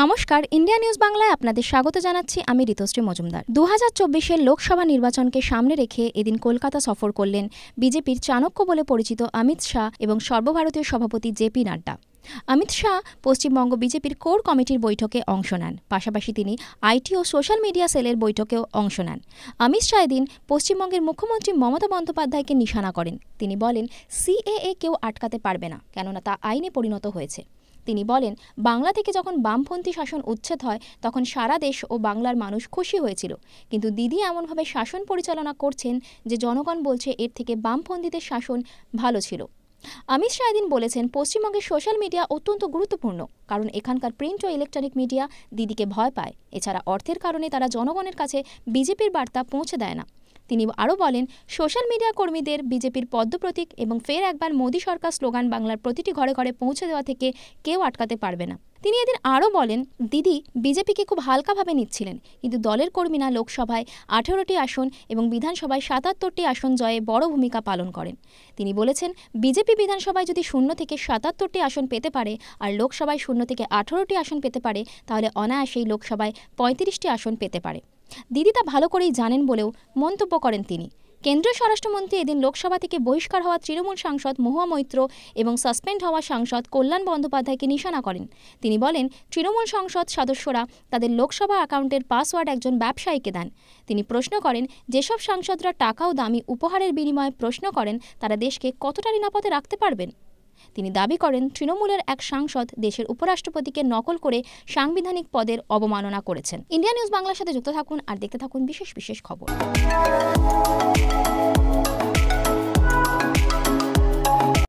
নমস্কার, India news বাংলায় আপনাদের স্বাগত জানাচ্ছি। আমি ঋতুশ্রী মজুমদার। 2024-এর লোকসভা নির্বাচনকে সামনে রেখে এদিন কলকাতা সফর করলেন বিজেপির চাণক্য বলে পরিচিত অমিত শাহ এবং সর্বভারতীয় সভাপতি জেপি নাড্ডা। অমিত শাহ পশ্চিমবঙ্গ বিজেপির কোর কমিটির বৈঠকে অংশ নেন। পাশাপাশি তিনি আইটি ও সোশ্যাল মিডিয়া সেলের বৈঠকেও অংশ নেন। অমিত শাহ এদিন পশ্চিমবঙ্গের মুখ্যমন্ত্রী মমতা বন্দ্যোপাধ্যায়কে নিশানা করেন। তিনি বলেন, সিএএ কেউ আটকাতে পারবে না, কেননা তা আইনে পরিণত হয়েছে। তিনি বলেন, বাংলা থেকে যখন বামপন্থী শাসন উচ্ছেদ হয় তখন সারা দেশ ও বাংলার মানুষ খুশি হয়েছিল, কিন্তু দিদি এমনভাবে শাসন পরিচালনা করছেন যে জনগণ বলছে এর থেকে বামপন্থীদের শাসন ভালো ছিল। অমিত শাহ এদিন বলেছেন, পশ্চিমবঙ্গের সোশ্যাল মিডিয়া অত্যন্ত গুরুত্বপূর্ণ, কারণ এখানকার প্রিন্ট ও ইলেকট্রনিক মিডিয়া দিদিকে ভয় পায়। এছাড়া অর্থের কারণে তারা জনগণের কাছে বিজেপির বার্তা পৌঁছে দেয় না। তিনি আরও বলেন, সোশ্যাল মিডিয়া কর্মীদের বিজেপির পদ্মপ্রতীক এবং ফের একবার মোদী সরকার স্লোগান বাংলার প্রতিটি ঘরে ঘরে পৌঁছে দেওয়া থেকে কেউ আটকাতে পারবে না। তিনি এদিন আরও বলেন, দিদি বিজেপিকে খুব হালকাভাবে নিচ্ছিলেন, কিন্তু দলের কর্মীরা লোকসভায় 18টি আসন এবং বিধানসভায় 77টি আসন জয়ে বড় ভূমিকা পালন করেন। তিনি বলেছেন, বিজেপি বিধানসভায় যদি 0 থেকে 77টি আসন পেতে পারে আর লোকসভায় 0 থেকে 18টি আসন পেতে পারে, তাহলে অনায়াসেই লোকসভায় 35টি আসন পেতে পারে। দিদি তা ভালো করেই জানেন বলেও মন্তব্য করেন তিনি। কেন্দ্রীয় স্বরাষ্ট্রমন্ত্রী এদিন লোকসভা থেকে বহিষ্কার হওয়া তৃণমূল সাংসদ মহুয়া মৈত্র এবং সাসপেন্ড হওয়া সাংসদ কল্যাণ বন্দ্যোপাধ্যায়কে নিশানা করেন। তিনি বলেন, তৃণমূল সংসদ সদস্যরা তাদের লোকসভা অ্যাকাউন্টের পাসওয়ার্ড একজন ব্যবসায়ীকে দেন। তিনি প্রশ্ন করেন, যেসব সাংসদরা টাকা ও দামি উপহারের বিনিময়ে প্রশ্ন করেন তারা দেশকে কতটা নিরাপদে রাখতে পারবেন। তিনি দাবি করেন, তৃণমূলের এক সাংসদ দেশের উপরাষ্ট্রপতিকে নকল করে সাংবিধানিক পদের অবমাননা করেছেন। ইন্ডিয়া নিউজ বাংলার সাথে যুক্ত থাকুন আর দেখতে থাকুন বিশেষ বিশেষ খবর।